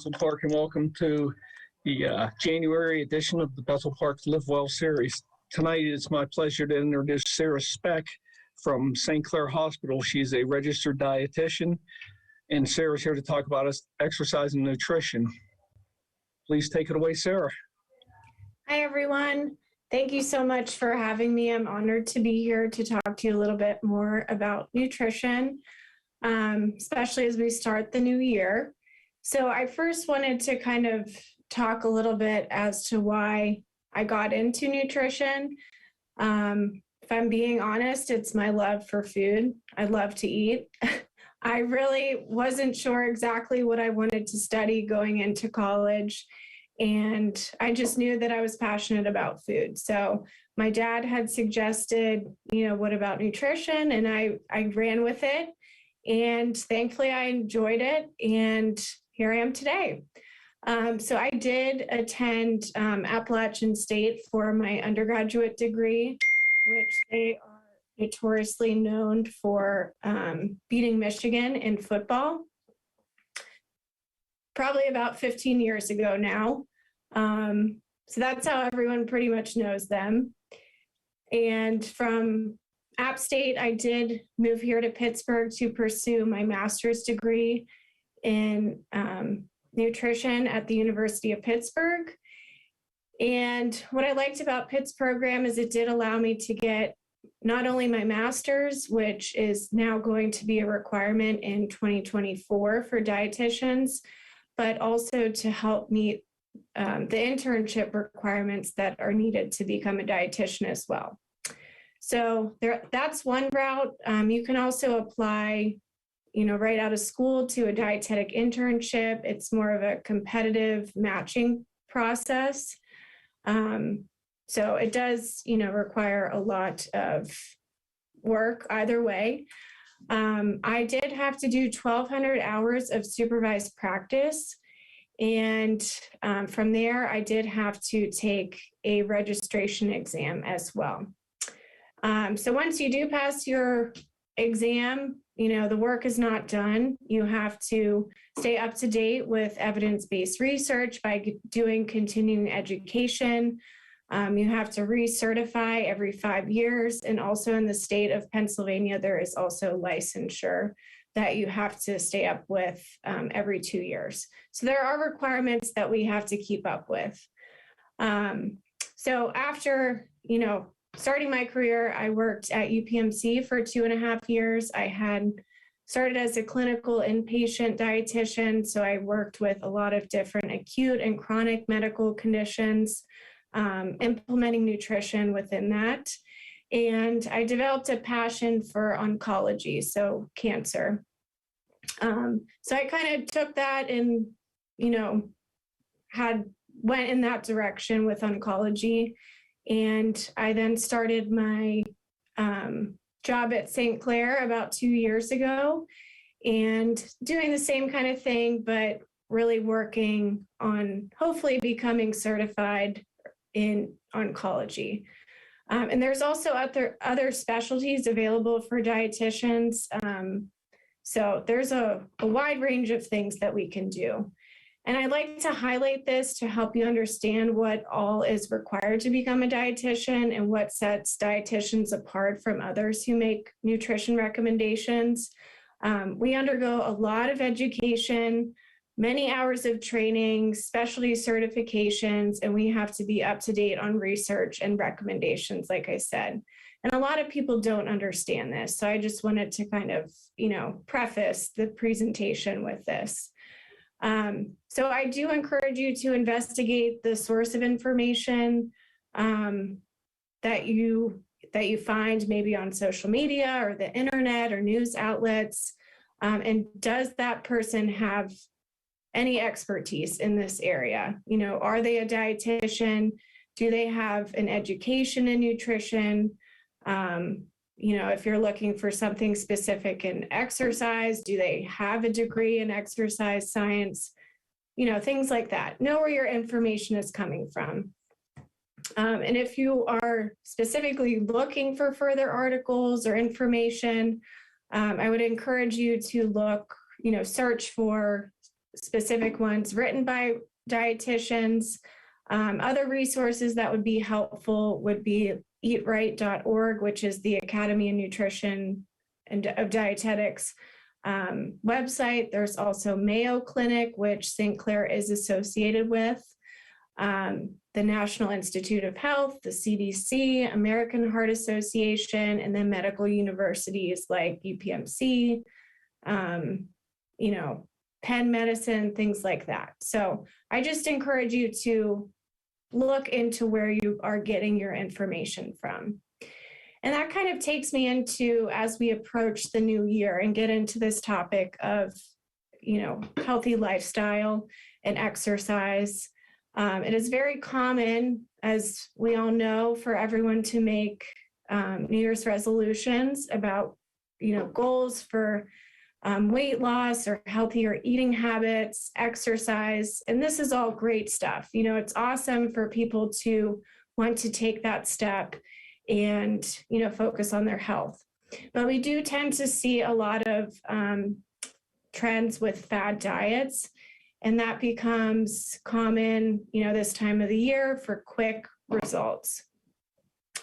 Bethel Park, and welcome to the January edition of the Bethel Park Live Well series. Tonight it's my pleasure to introduce Sarah Speck from St. Clair Hospital. She's a registered dietitian, and Sarah's here to talk about exercise and nutrition. Please take it away, Sarah. Hi, everyone. Thank you so much for having me. I'm honored to be here to talk to you a little bit more about nutrition, especially as we start the new year. So I first wanted to kind of talk a little bit as to why I got into nutrition. If I'm being honest, it's my love for food. I love to eat. I really wasn't sure exactly what I wanted to study going into college. And I just knew that I was passionate about food. So my dad had suggested, what about nutrition? And I ran with it. And thankfully, I enjoyed it. And here I am today. So I did attend Appalachian State for my undergraduate degree, which they are notoriously known for beating Michigan in football. Probably about 15 years ago now. So that's how everyone pretty much knows them. And from App State, I did move here to Pittsburgh to pursue my master's degree in nutrition at the University of Pittsburgh. And what I liked about Pitt's program is it did allow me to get not only my master's, which is now going to be a requirement in 2024 for dietitians, but also to help meet the internship requirements that are needed to become a dietitian as well. So that's one route. You can also apply, right out of school to a dietetic internship. It's more of a competitive matching process. So it does, require a lot of work either way. I did have to do 1,200 hours of supervised practice. And from there, I did have to take a registration exam as well. So once you do pass your exam, the work is not done. You have to stay up to date with evidence-based research by doing continuing education. You have to recertify every 5 years. And also in the state of Pennsylvania, there is also licensure that you have to stay up with every 2 years. So there are requirements that we have to keep up with. So after, starting my career, I worked at UPMC for 2.5 years. I had started as a clinical inpatient dietitian. So I worked with a lot of different acute and chronic medical conditions, implementing nutrition within that. And I developed a passion for oncology, so cancer. So I kind of took that and, went in that direction with oncology. And I then started my job at St. Clair about 2 years ago and doing the same kind of thing, but really working on hopefully becoming certified in oncology. And there's also other specialties available for dietitians. So there's a wide range of things that we can do. And I'd like to highlight this to help you understand what all is required to become a dietitian and what sets dietitians apart from others who make nutrition recommendations. We undergo a lot of education, many hours of training, specialty certifications, and we have to be up to date on research and recommendations, like I said. And a lot of people don't understand this. So I just wanted to kind of, preface the presentation with this. So I do encourage you to investigate the source of information that you find maybe on social media or the internet or news outlets. And does that person have any expertise in this area? Are they a dietitian? Do they have an education in nutrition? If you're looking for something specific in exercise, do they have a degree in exercise science? Things like that. Know where your information is coming from. And if you are specifically looking for further articles or information, I would encourage you to look, search for specific ones written by dietitians. Other resources that would be helpful would be eatright.org, which is the Academy of Nutrition and of Dietetics website. There's also Mayo Clinic, which St. Clair is associated with, the National Institute of Health, the CDC, American Heart Association, and then medical universities like UPMC, Penn Medicine, things like that. So I just encourage you to look into where you are getting your information from. And that kind of takes me into, as we approach the new year and get into this topic of, healthy lifestyle and exercise. It is very common, as we all know, for everyone to make New Year's resolutions about, goals for weight loss or healthier eating habits, exercise. And this is all great stuff. It's awesome for people to want to take that step and, focus on their health. But we do tend to see a lot of trends with fad diets, and that becomes common, this time of the year for quick results.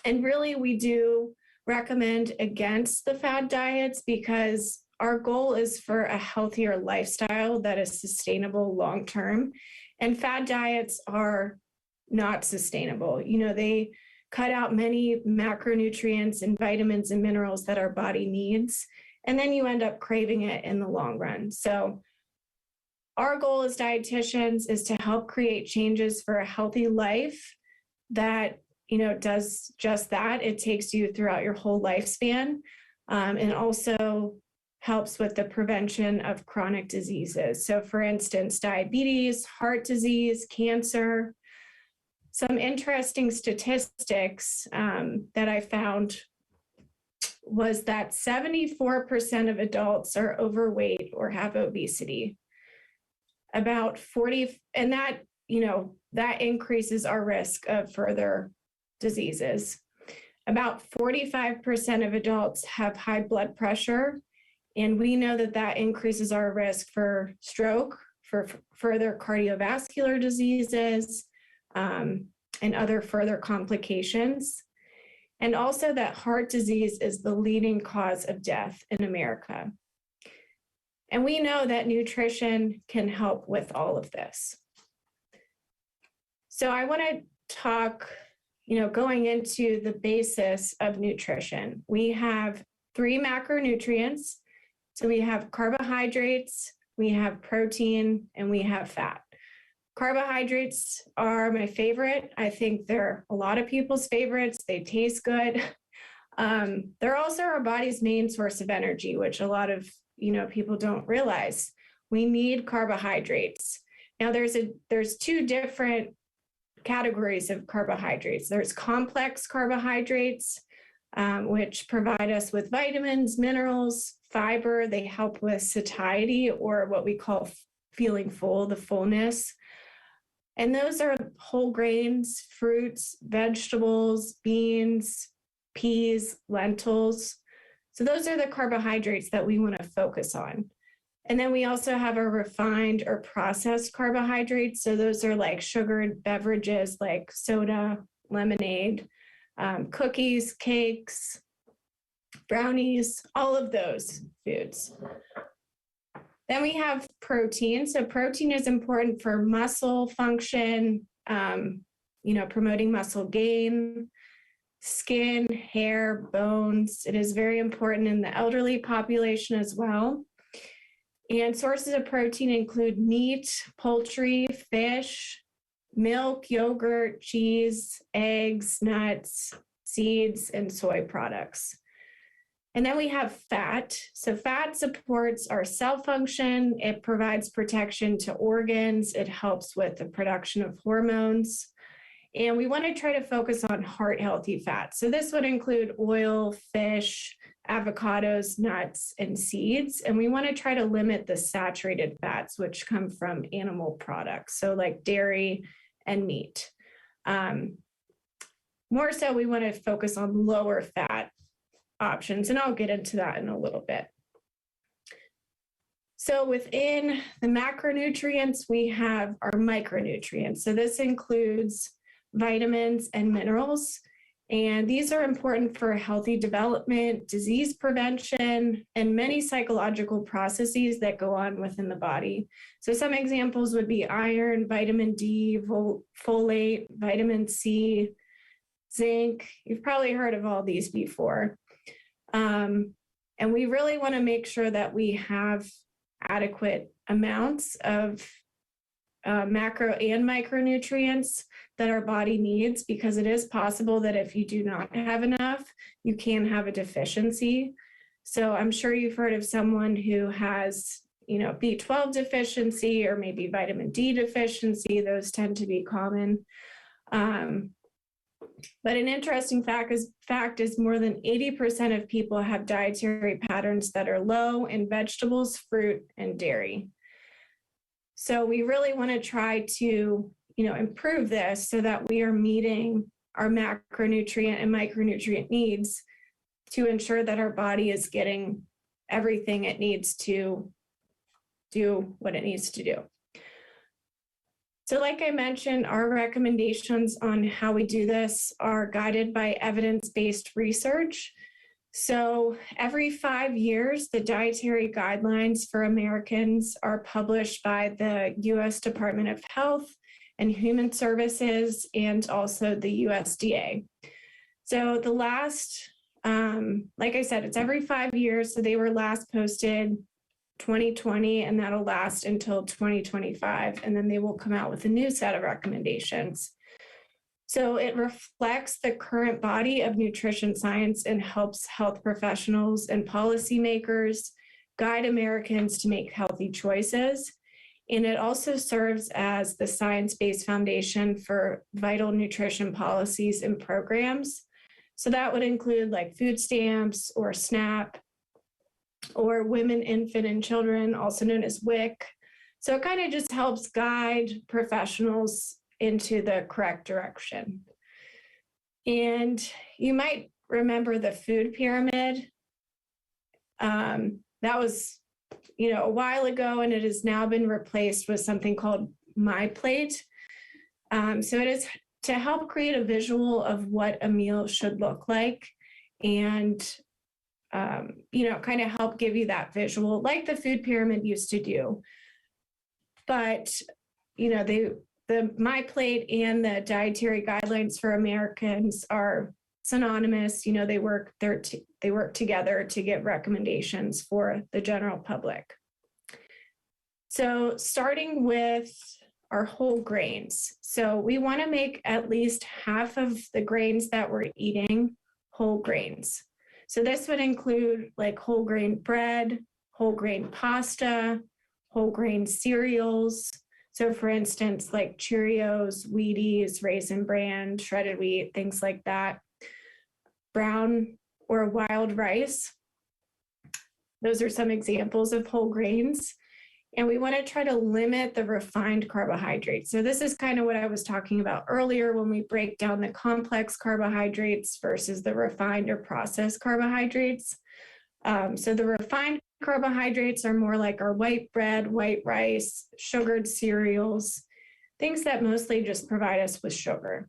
And really, we do recommend against the fad diets because our goal is for a healthier lifestyle that is sustainable long-term. And fad diets are not sustainable. They cut out many macronutrients and vitamins and minerals that our body needs, and then you end up craving it in the long run. So our goal as dietitians is to help create changes for a healthy life that, does just that. It takes you throughout your whole lifespan, and also helps with the prevention of chronic diseases. So for instance, diabetes, heart disease, cancer. Some interesting statistics that I found was that 74% of adults are overweight or have obesity. About 40, and that, that increases our risk of further diseases. About 45% of adults have high blood pressure, and we know that that increases our risk for stroke, for further cardiovascular diseases, and other further complications. And also that heart disease is the leading cause of death in America. And we know that nutrition can help with all of this. So I want to talk, going into the basis of nutrition. We have 3 macronutrients. So we have carbohydrates, we have protein, and we have fat. Carbohydrates are my favorite. I think they're a lot of people's favorites. They taste good. They're also our body's main source of energy, which a lot of people don't realize. We need carbohydrates. Now there's 2 different categories of carbohydrates. There's complex carbohydrates, which provide us with vitamins, minerals, fiber. They help with satiety, or what we call feeling full, the fullness. And those are whole grains, fruits, vegetables, beans, peas, lentils. So those are the carbohydrates that we want to focus on. And then we also have our refined or processed carbohydrates. So those are like sugared beverages like soda, lemonade, cookies, cakes, brownies, all of those foods. Then we have protein. So protein is important for muscle function, promoting muscle gain, skin, hair, bones. It is very important in the elderly population as well. And sources of protein include meat, poultry, fish, milk, yogurt, cheese, eggs, nuts, seeds, and soy products. And then we have fat. So fat supports our cell function. It provides protection to organs. It helps with the production of hormones. And we want to try to focus on heart healthy fats. So this would include oil, fish, avocados, nuts, and seeds. And we want to try to limit the saturated fats, which come from animal products. So like dairy and meat. More so, we want to focus on lower fat options, and I'll get into that in a little bit. So within the macronutrients, we have our micronutrients. So this includes vitamins and minerals. And these are important for healthy development, disease prevention, and many psychological processes that go on within the body. So some examples would be iron, vitamin D, folate, vitamin C, zinc. You've probably heard of all these before. And we really want to make sure that we have adequate amounts of macro and micronutrients that our body needs, because it is possible that if you do not have enough, you can have a deficiency. So I'm sure you've heard of someone who has, B12 deficiency or maybe vitamin D deficiency. Those tend to be common. But an interesting fact is more than 80% of people have dietary patterns that are low in vegetables, fruit, and dairy. So we really want to try to, improve this so that we are meeting our macronutrient and micronutrient needs to ensure that our body is getting everything it needs to do what it needs to do. So like I mentioned, our recommendations on how we do this are guided by evidence-based research. So every 5 years, the dietary guidelines for Americans are published by the U.S. Department of Health and Human Services and also the USDA. So the last, like I said, it's every 5 years. So they were last posted 2020, and that'll last until 2025. And then they will come out with a new set of recommendations. So it reflects the current body of nutrition science and helps health professionals and policymakers guide Americans to make healthy choices. And it also serves as the science-based foundation for vital nutrition policies and programs. So that would include like food stamps or SNAP, or Women, Infant, and Children, also known as WIC. So it kind of just helps guide professionals into the correct direction. And you might remember the food pyramid. That was, a while ago, and it has now been replaced with something called MyPlate. So it is to help create a visual of what a meal should look like, and kind of help give you that visual like the food pyramid used to do. But, the MyPlate and the dietary guidelines for Americans are synonymous. They work together to get recommendations for the general public. So starting with our whole grains. So we want to make at least half of the grains that we're eating whole grains. So this would include like whole grain bread, whole grain pasta, whole grain cereals. So for instance, like Cheerios, Wheaties, Raisin Bran, shredded wheat, things like that. Brown or wild rice. Those are some examples of whole grains. And we want to try to limit the refined carbohydrates. So this is kind of what I was talking about earlier when we break down the complex carbohydrates versus the refined or processed carbohydrates. So the refined carbohydrates are more like our white bread, white rice, sugared cereals, things that mostly just provide us with sugar.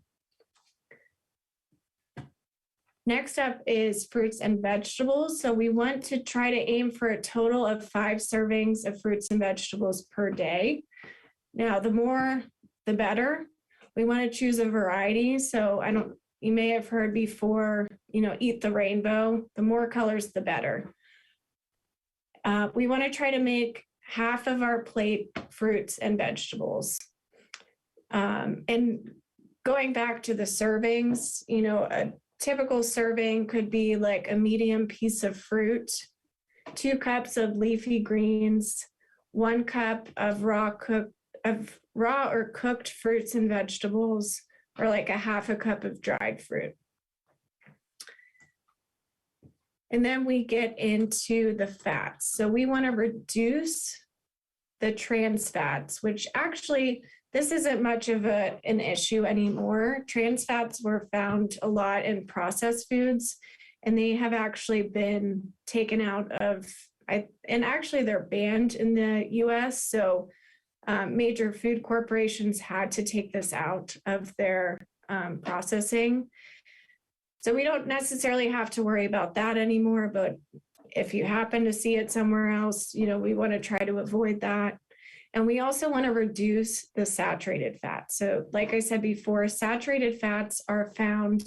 Next up is fruits and vegetables. So we want to try to aim for a total of 5 servings of fruits and vegetables per day. Now, the more, the better. We want to choose a variety. So you may have heard before, eat the rainbow. The more colors, the better. We want to try to make half of our plate fruits and vegetables. And going back to the servings, a typical serving could be like a medium piece of fruit, 2 cups of leafy greens, 1 cup of raw or cooked fruits and vegetables, or like a half a cup of dried fruit. And then we get into the fats. So we want to reduce the trans fats, which actually, this isn't much of an issue anymore. Trans fats were found a lot in processed foods, and they have actually been taken out of and actually they're banned in the US. So major food corporations had to take this out of their processing. So we don't necessarily have to worry about that anymore, but if you happen to see it somewhere else, we want to try to avoid that. And we also want to reduce the saturated fat. So like I said before, saturated fats are found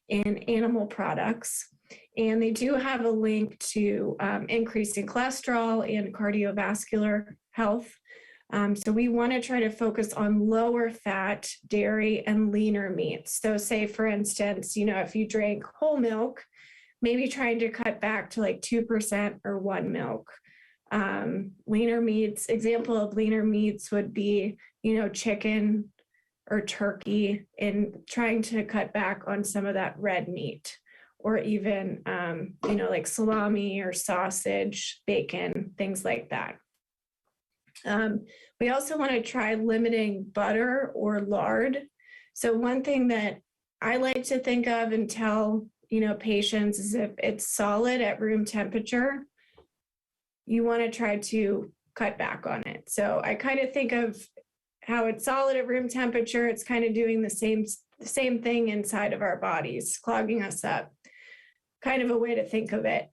in animal products, and they do have a link to increasing cholesterol and cardiovascular health. So we want to try to focus on lower fat dairy and leaner meats. So say, for instance, if you drank whole milk, maybe trying to cut back to like 2% or one milk. Leaner meats, example of leaner meats would be, chicken or turkey, and trying to cut back on some of that red meat, or even, like salami or sausage, bacon, things like that. We also want to try limiting butter or lard. So one thing that I like to think of and tell, patients is if it's solid at room temperature, you want to try to cut back on it. So I kind of think of how it's solid at room temperature. It's kind of doing the same thing inside of our bodies, clogging us up, kind of a way to think of it.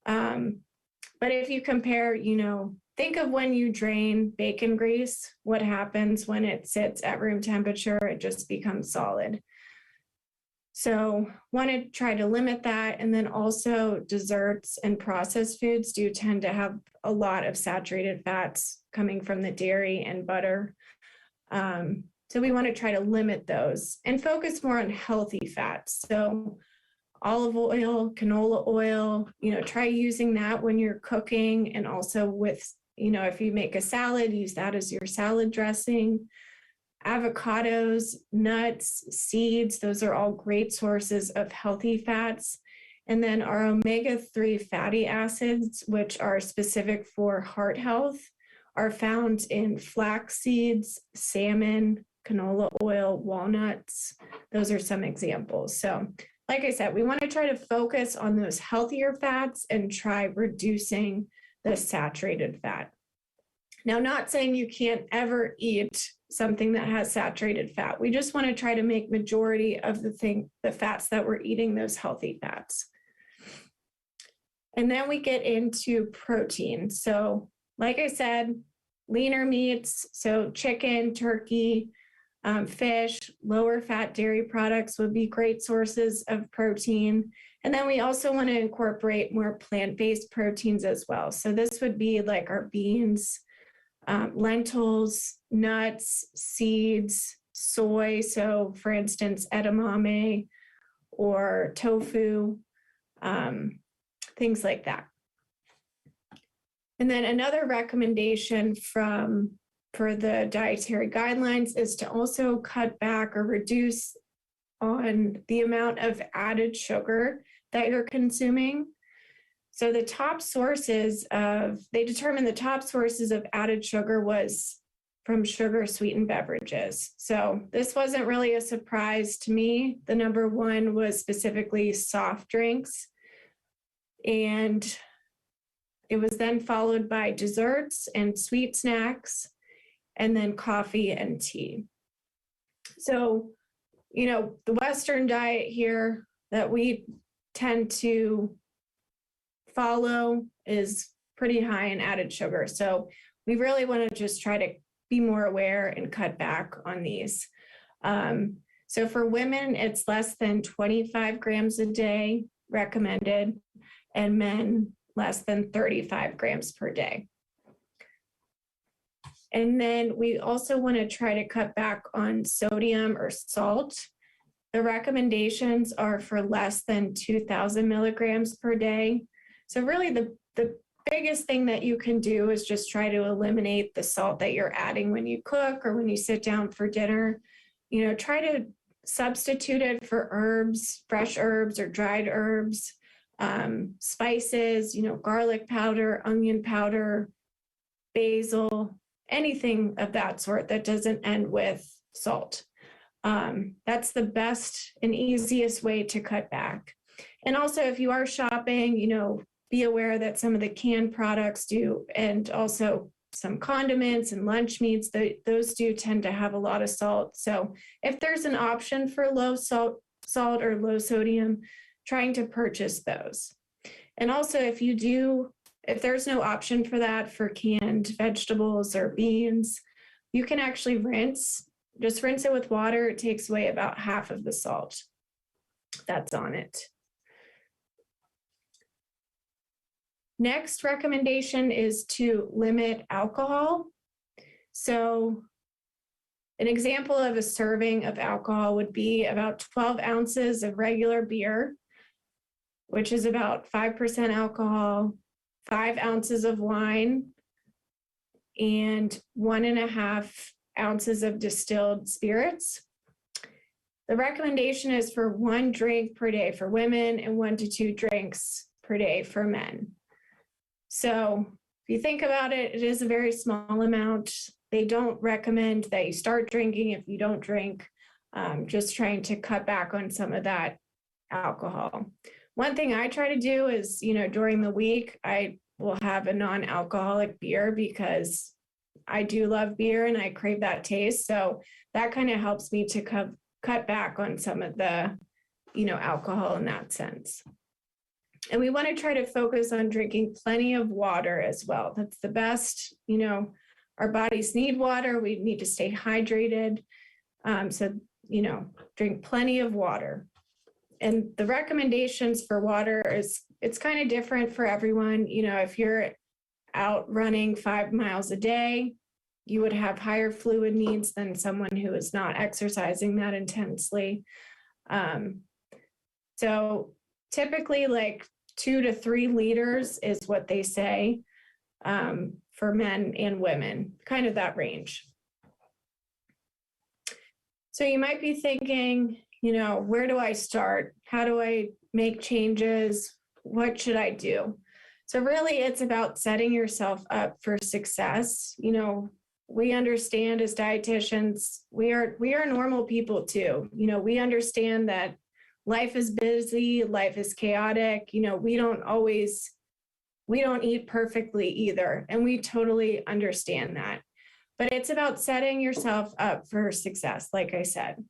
But if you compare, think of when you drain bacon grease, what happens when it sits at room temperature? It just becomes solid. So want to try to limit that. And then also desserts and processed foods do tend to have a lot of saturated fats coming from the dairy and butter. So we want to try to limit those and focus more on healthy fats. So olive oil, canola oil, try using that when you're cooking, and also with, if you make a salad, use that as your salad dressing. Avocados, nuts, seeds, those are all great sources of healthy fats. And then our omega-3 fatty acids, which are specific for heart health, are found in flax seeds, salmon, canola oil, walnuts. Those are some examples. So like I said, we want to try to focus on those healthier fats and try reducing the saturated fat. Now, not saying you can't ever eat something that has saturated fat. We just want to try to make majority of the fats that we're eating, those healthy fats. And then we get into protein. So like I said, leaner meats, so chicken, turkey, fish, lower fat dairy products would be great sources of protein. And then we also want to incorporate more plant-based proteins as well. So this would be like our beans, lentils, nuts, seeds, soy. So for instance, edamame or tofu, things like that. And then another recommendation for the dietary guidelines is to also cut back or reduce on the amount of added sugar that you're consuming. So they determined the top sources of added sugar was from sugar sweetened beverages. So this wasn't really a surprise to me. The number one was specifically soft drinks. And it was then followed by desserts and sweet snacks, and then coffee and tea. So, the Western diet here that we tend to follow is pretty high in added sugar. So we really want to just try to be more aware and cut back on these. So for women, it's less than 25 grams a day recommended, and men less than 35 grams per day. And then we also want to try to cut back on sodium or salt. The recommendations are for less than 2,000 milligrams per day. So really the biggest thing that you can do is just try to eliminate the salt that you're adding when you cook or when you sit down for dinner. Try to substitute it for herbs, fresh herbs or dried herbs, spices, garlic powder, onion powder, basil, anything of that sort that doesn't end with salt. That's the best and easiest way to cut back. And also if you are shopping, be aware that some of the canned products do, and also some condiments and lunch meats, those do tend to have a lot of salt. So if there's an option for low salt or low sodium, trying to purchase those. And also if there's no option for that for canned vegetables or beans, you can actually just rinse it with water. It takes away about half of the salt that's on it. Next recommendation is to limit alcohol. So an example of a serving of alcohol would be about 12 ounces of regular beer, which is about 5% alcohol, 5 ounces of wine, and 1.5 ounces of distilled spirits. The recommendation is for 1 drink per day for women and 1 to 2 drinks per day for men. So if you think about it, it is a very small amount. They don't recommend that you start drinking if you don't drink, just trying to cut back on some of that alcohol. One thing I try to do is, during the week, I will have a non-alcoholic beer because I do love beer and I crave that taste. So that kind of helps me to cut back on some of the, alcohol in that sense. And we want to try to focus on drinking plenty of water as well. That's the best. Our bodies need water. We need to stay hydrated. So, drink plenty of water. And the recommendations for water it's kind of different for everyone. If you're out running 5 miles a day, you would have higher fluid needs than someone who is not exercising that intensely. So typically like 2 to 3 liters is what they say for men and women, kind of that range. So you might be thinking, where do I start? How do I make changes? What should I do? So really it's about setting yourself up for success. We understand as dietitians, we are normal people too. We understand that life is busy, life is chaotic. We don't eat perfectly either. And we totally understand that. But it's about setting yourself up for success, like I said.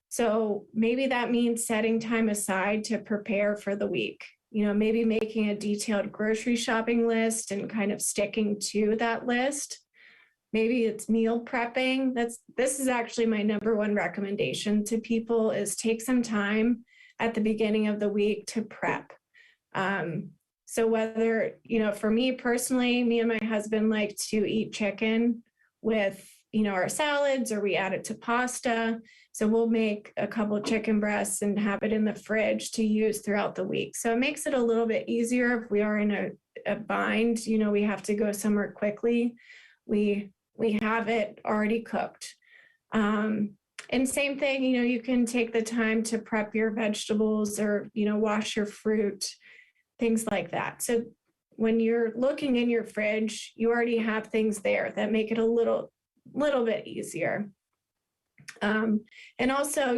So maybe that means setting time aside to prepare for the week. Maybe making a detailed grocery shopping list and kind of sticking to that list. Maybe it's meal prepping. This is actually my number one recommendation to people is take some time at the beginning of the week to prep. So whether, for me personally, me and my husband like to eat chicken with, our salads, or we add it to pasta. So we'll make a couple chicken breasts and have it in the fridge to use throughout the week. So it makes it a little bit easier if we are in a bind, we have to go somewhere quickly. We have it already cooked. And same thing, you can take the time to prep your vegetables or, wash your fruit, things like that. So when you're looking in your fridge, you already have things there that make it a little bit easier. And also,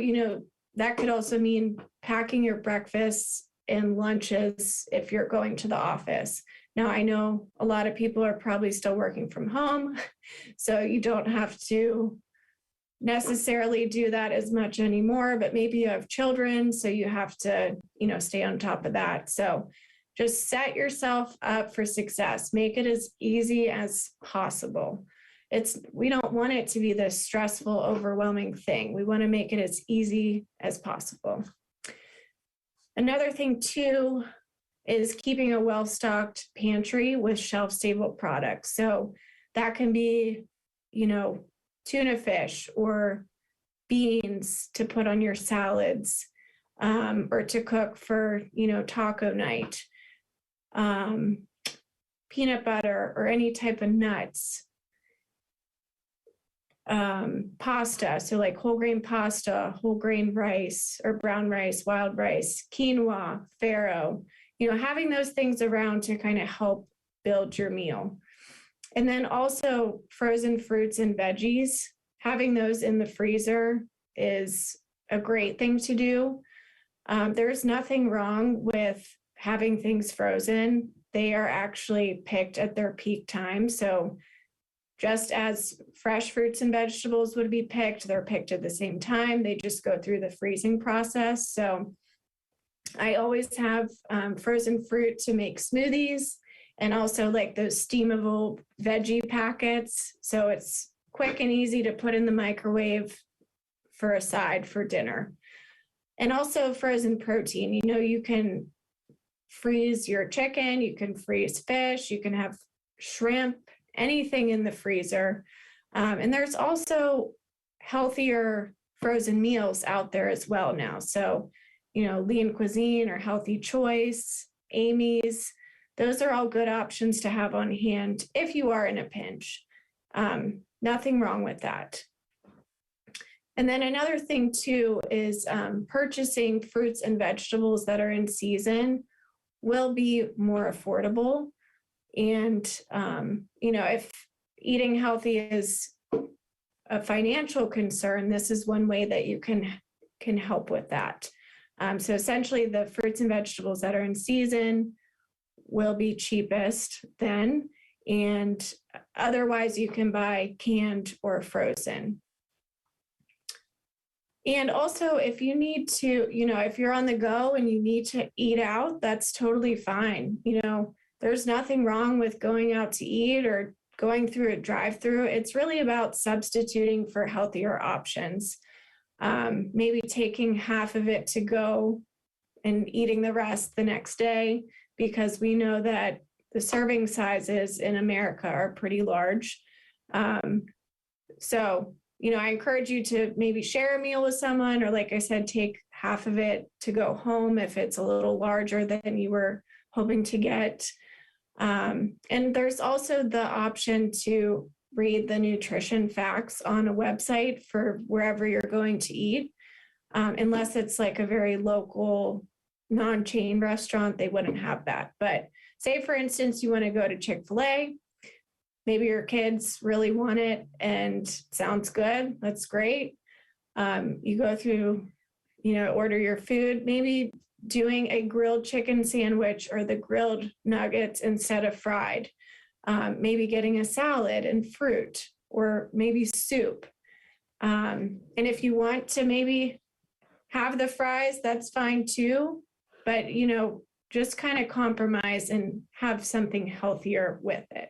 that could also mean packing your breakfasts and lunches if you're going to the office. Now, I know a lot of people are probably still working from home, so you don't have to necessarily do that as much anymore, but maybe you have children, so you have to, stay on top of that. So just set yourself up for success. Make it as easy as possible. We don't want it to be this stressful, overwhelming thing. We want to make it as easy as possible. Another thing too is keeping a well-stocked pantry with shelf-stable products. So that can be, tuna fish or beans to put on your salads, or to cook for, taco night, peanut butter or any type of nuts, pasta. So like whole grain pasta, whole grain rice or brown rice, wild rice, quinoa, farro, having those things around to kind of help build your meal. And then also frozen fruits and veggies, having those in the freezer is a great thing to do. There's nothing wrong with having things frozen. they are actually picked at their peak time. So just as fresh fruits and vegetables would be picked, they're picked at the same time. They just go through the freezing process. So I always have frozen fruit to make smoothies, and also like those steamable veggie packets. So it's quick and easy to put in the microwave for a side for dinner. And also frozen protein. You can freeze your chicken, you can freeze fish, you can have shrimp, anything in the freezer. And there's also healthier frozen meals out there as well now. So, Lean Cuisine or Healthy Choice, Amy's, those are all good options to have on hand if you are in a pinch. Nothing wrong with that. And then another thing too is purchasing fruits and vegetables that are in season will be more affordable. And, if eating healthy is a financial concern, this is one way that you can help with that. So essentially the fruits and vegetables that are in season will be cheapest then. And otherwise you can buy canned or frozen. And also, if you need to, if you're on the go and you need to eat out, that's totally fine. There's nothing wrong with going out to eat or going through a drive-through. It's really about substituting for healthier options. Maybe taking half of it to go and eating the rest the next day, because we know that the serving sizes in America are pretty large. So I encourage you to maybe share a meal with someone, or like I said, take half of it to go home if it's a little larger than you were hoping to get. And there's also the option to read the nutrition facts on a website for wherever you're going to eat. Unless it's like a very local non-chain restaurant, they wouldn't have that. But say, for instance, you want to go to Chick-fil-A, maybe your kids really want it and sounds good. That's great. You go through, order your food, maybe doing a grilled chicken sandwich or the grilled nuggets instead of fried. Maybe getting a salad and fruit, or maybe soup. And if you want to maybe have the fries, that's fine too. But, just kind of compromise and have something healthier with it.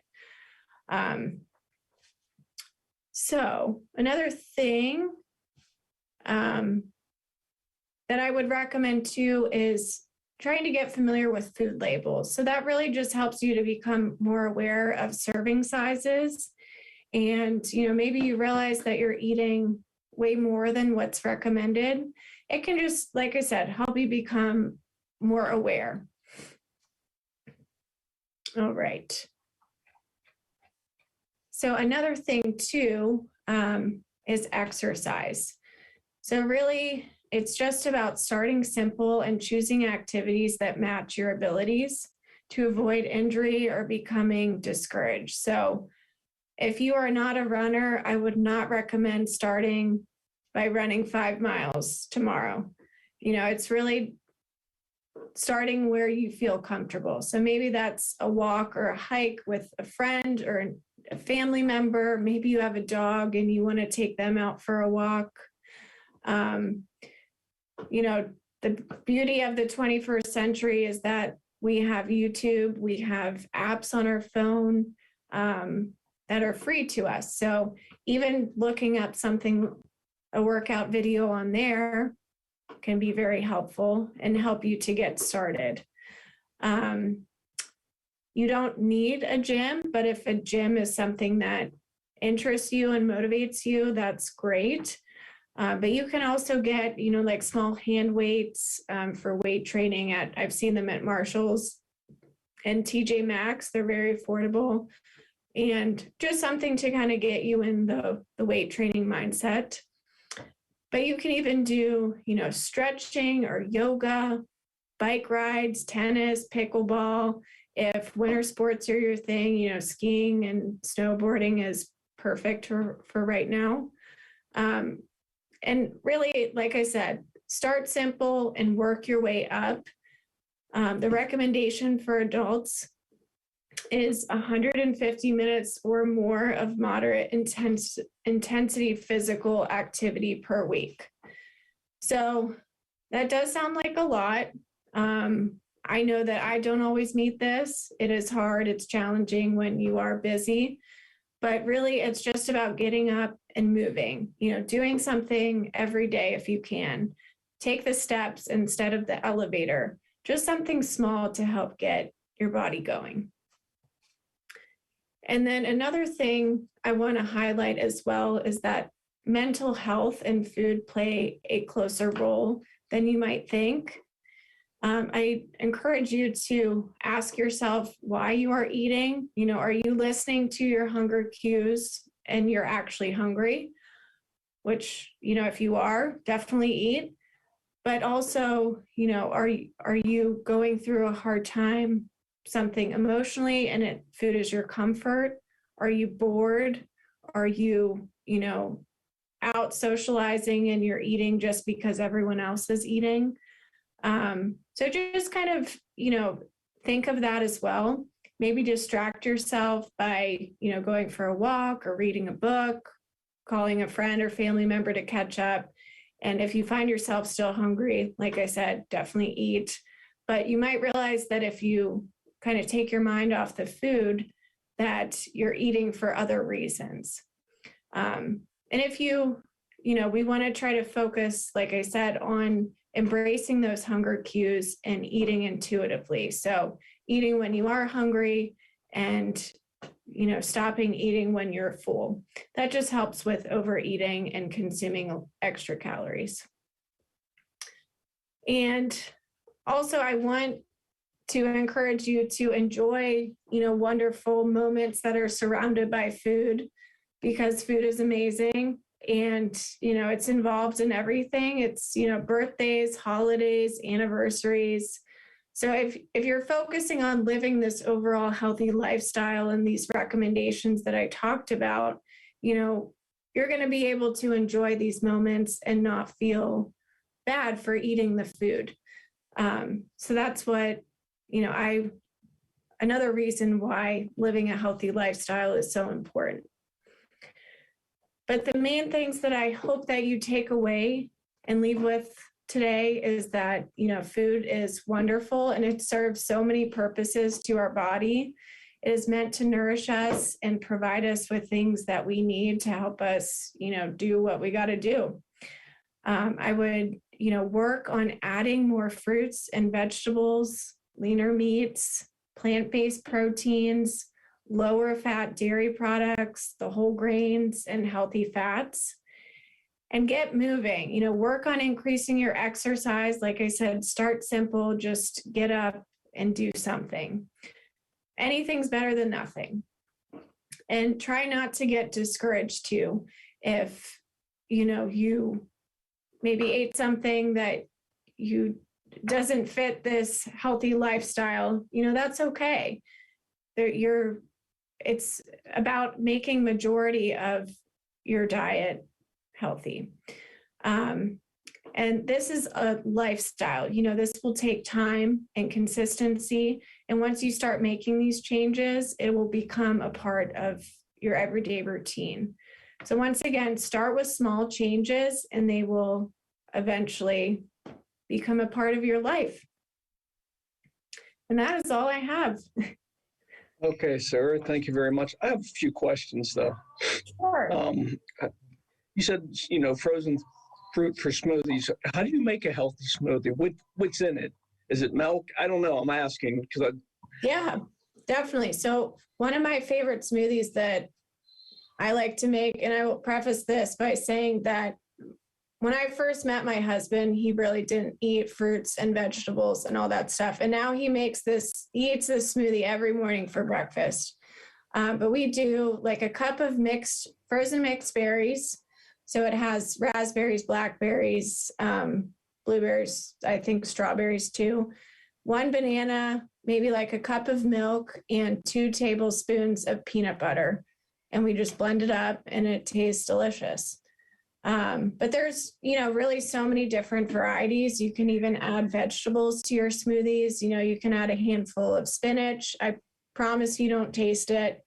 So another thing that I would recommend too is trying to get familiar with food labels. So that really just helps you to become more aware of serving sizes. And, maybe you realize that you're eating way more than what's recommended. It can just, like I said, help you become more aware. All right. So another thing too is exercise. So really, it's just about starting simple and choosing activities that match your abilities to avoid injury or becoming discouraged. So if you are not a runner, I would not recommend starting by running 5 miles tomorrow. It's really starting where you feel comfortable. So maybe that's a walk or a hike with a friend or a family member. Maybe you have a dog and you want to take them out for a walk. The beauty of the 21st century is that we have YouTube, we have apps on our phone that are free to us. So even looking up a workout video on there can be very helpful and help you to get started. You don't need a gym, but if a gym is something that interests you and motivates you, that's great. But you can also get, like small hand weights for weight training I've seen them at Marshall's and TJ Maxx. They're very affordable, and just something to kind of get you in the weight training mindset. But you can even do, stretching or yoga, bike rides, tennis, pickleball. If winter sports are your thing, skiing and snowboarding is perfect for right now. And really, like I said, start simple and work your way up. The recommendation for adults is 150 minutes or more of moderate intensity physical activity per week. So that does sound like a lot. I know that I don't always meet this. It is hard, it's challenging when you are busy, but really it's just about getting up and moving, doing something every day if you can. Take the steps instead of the elevator, just something small to help get your body going. And then another thing I want to highlight as well is that mental health and food play a closer role than you might think. I encourage you to ask yourself why you are eating. Are you listening to your hunger cues and you're actually hungry? Which, if you are, definitely eat. But also, are you going through a hard time, something emotionally, and food is your comfort? Are you bored? Are you, out socializing and you're eating just because everyone else is eating? So just kind of, think of that as well. Maybe distract yourself by, going for a walk or reading a book, calling a friend or family member to catch up. And if you find yourself still hungry, like I said, definitely eat. But you might realize that if you kind of take your mind off the food, that you're eating for other reasons. And if we want to try to focus, like I said, on embracing those hunger cues and eating intuitively. So eating when you are hungry and, stopping eating when you're full. That just helps with overeating and consuming extra calories. And also I want to encourage you to enjoy, wonderful moments that are surrounded by food, because food is amazing. And, it's involved in everything. It's, birthdays, holidays, anniversaries. So if you're focusing on living this overall healthy lifestyle and these recommendations that I talked about, you're going to be able to enjoy these moments and not feel bad for eating the food. So that's what, another reason why living a healthy lifestyle is so important. But the main things that I hope that you take away and leave with today is that, food is wonderful and it serves so many purposes to our body. It is meant to nourish us and provide us with things that we need to help us, do what we got to do. I would, work on adding more fruits and vegetables, leaner meats, plant-based proteins, lower fat dairy products, the whole grains, and healthy fats. And get moving, work on increasing your exercise. Like I said, start simple, just get up and do something. Anything's better than nothing. And try not to get discouraged too. If, you maybe ate something that doesn't fit this healthy lifestyle, that's okay. It's about making majority of your diet healthy. And this is a lifestyle, this will take time and consistency. And once you start making these changes, it will become a part of your everyday routine. So once again, start with small changes and they will eventually become a part of your life. And that is all I have. Okay, Sarah, thank you very much. I have a few questions though. Sure. You said, frozen fruit for smoothies. How do you make a healthy smoothie? What's in it? Is it milk? I don't know. I'm asking because Yeah, definitely. So one of my favorite smoothies that I like to make, and I will preface this by saying that when I first met my husband, he really didn't eat fruits and vegetables and all that stuff. And now he eats this smoothie every morning for breakfast. But we do like a cup of frozen mixed berries. So it has raspberries, blackberries, blueberries, I think strawberries too. 1 banana, maybe like a cup of milk, and 2 tablespoons of peanut butter. And we just blend it up and it tastes delicious. But there's, really so many different varieties. You can even add vegetables to your smoothies. You can add a handful of spinach. I Promise you don't taste it.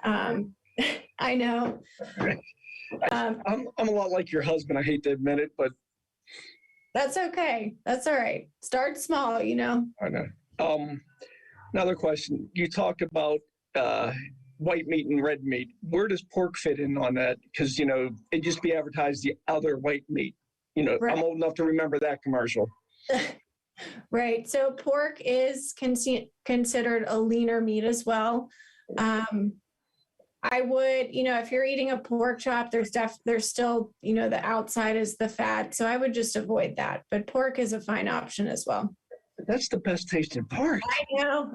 I know. I'm a lot like your husband. I hate to admit it, but That's okay. That's all right. Start small, you know. I know. Another question. You talked about white meat and red meat. Where does pork fit in on that? Because, you know, it used to be advertised the other white meat. You know, Right. I'm old enough to remember that commercial. Right. So pork is considered a leaner meat as well. I would, you know, if you're eating a pork chop, there's still, you know, the outside is the fat. So I would just avoid that. But pork is a fine option as well. That's the best tasting part.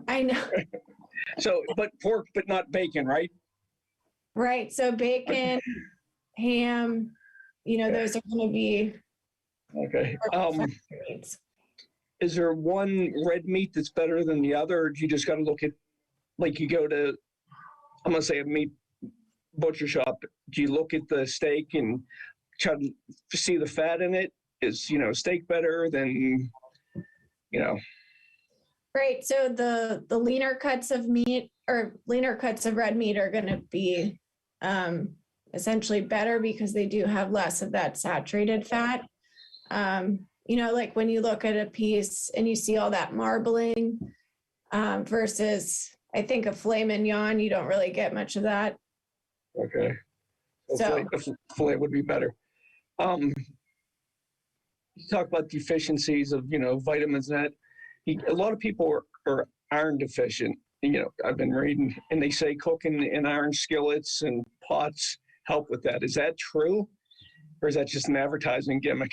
I know. So, but pork, but not bacon, right? Right. So bacon, ham, you know, those are going to be Okay. meats. Is there one red meat that's better than the other? Or do you just got to look at, like you go to, I'm going to say a meat butcher shop. Do you look at the steak and try to see the fat in it? Is, you know, steak better than, you know? Right. So the leaner cuts of meat or leaner cuts of red meat are going to be essentially better because they do have less of that saturated fat. You know, like when you look at a piece and you see all that marbling versus, I think, a filet mignon, you don't really get much of that. Okay. So Filet would be better. You talk about deficiencies of, you know, vitamins and that. A lot of people are iron deficient. You know, I've been reading, and they say cooking in iron skillets and pots help with that. Is that true, or is that just an advertising gimmick?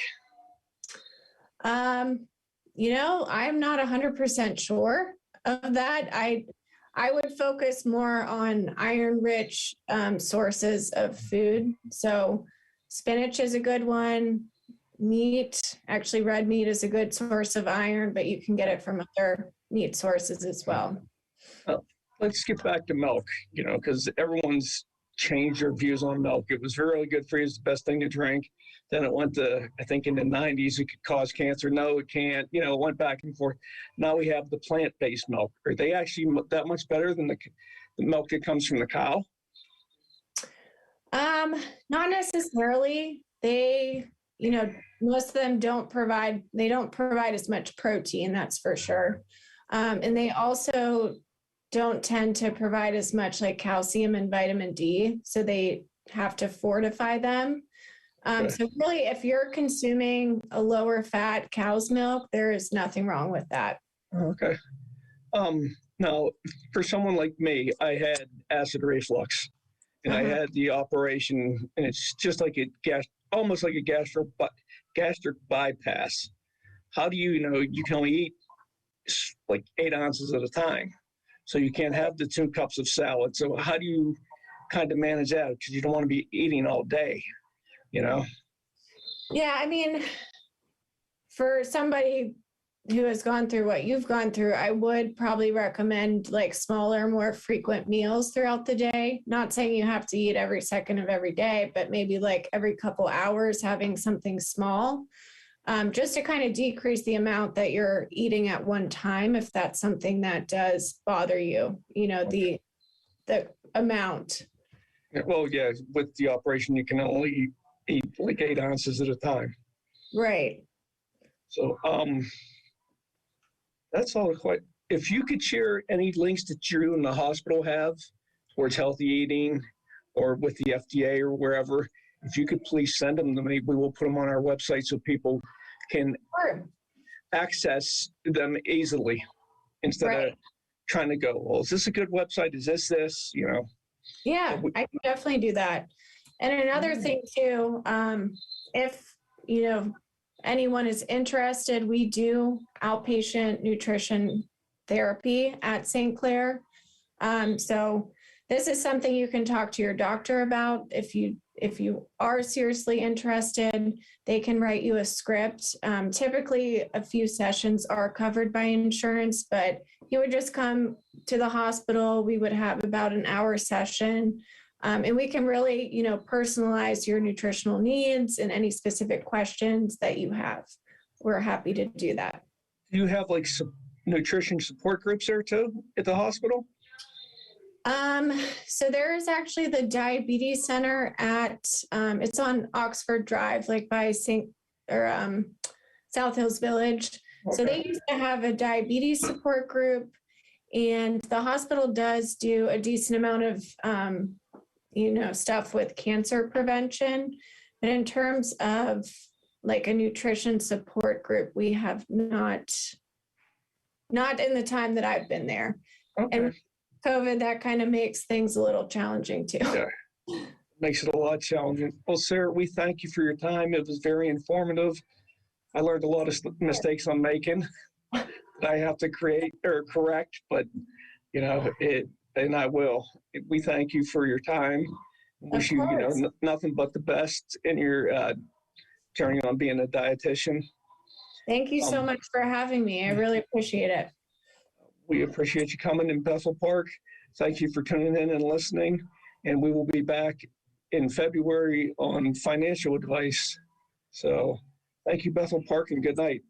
you know, I'm not 100% sure of that. I would focus more on iron-rich sources of food. So spinach is a good one. Meat, actually red meat is a good source of iron, but you can get it from other meat sources as well. Let's get back to milk, you know, because everyone's changed their views on milk. It was really good for you. It's the best thing to drink. Then it went to, I think in the 90s, it could cause cancer. No, it can't. You know, it went back and forth. Now we have the plant-based milk. Are they actually that much better than the milk that comes from the cow? Not necessarily. They, you know, most of them don't provide as much protein, that's for sure. And they also don't tend to provide as much like calcium and vitamin D. So they have to fortify them. Okay. So really, if you're consuming a lower fat cow's milk, there is nothing wrong with that. Okay. Now, for someone like me, I had acid reflux, and I had the operation, and it's just like almost like a gastric bypass. How do you know you can only eat like 8 ounces at a time? So you can't have the 2 cups of salad. So how do you kind of manage that? Because you don't want to be eating all day, you know? Yeah, I mean, for somebody who has gone through what you've gone through, I would probably recommend like smaller, more frequent meals throughout the day. Not saying you have to eat every second of every day, but maybe like every couple hours having something small, just to kind of decrease the amount that you're eating at one time, if that's something that does bother you, you know, the amount. Well, yeah, with the operation, you can only eat like 8 ounces at a time. Right. So that's all quite. If you could share any links that you and the hospital have towards healthy eating or with the FDA or wherever, if you could please send them to me, we will put them on our website so people can access them easily instead of trying to go, well, is this a good website? Is this, you know? Yeah, I can definitely do that. And another thing too, if, you know, anyone is interested, we do outpatient nutrition therapy at St. Clair. So this is something you can talk to your doctor about. If you are seriously interested, they can write you a script. Typically, a few sessions are covered by insurance, but you would just come to the hospital. We would have about an hour session. And we can really, you know, personalize your nutritional needs and any specific questions that you have. We're happy to do that. Do you have like some nutrition support groups there too at the hospital? So there is actually the Diabetes Center at, it's on Oxford Drive, like by South Hills Village. So they used to have a diabetes support group, and the hospital does do a decent amount of, stuff with cancer prevention. But in terms of like a nutrition support group, we have not in the time that I've been there. Okay. And COVID, that kind of makes things a little challenging too. Yeah. Makes it a lot challenging. Well, Sarah, we thank you for your time. It was very informative. I learned a lot of mistakes I'm making that I have to correct, but and I will. We thank you for your time. Wish you, nothing but the best in your journey on being a dietitian. Thank you so much for having me. I really appreciate it. We appreciate you coming in Bethel Park. Thank you for tuning in and listening. And we will be back in February on financial advice. So thank you, Bethel Park, and good night.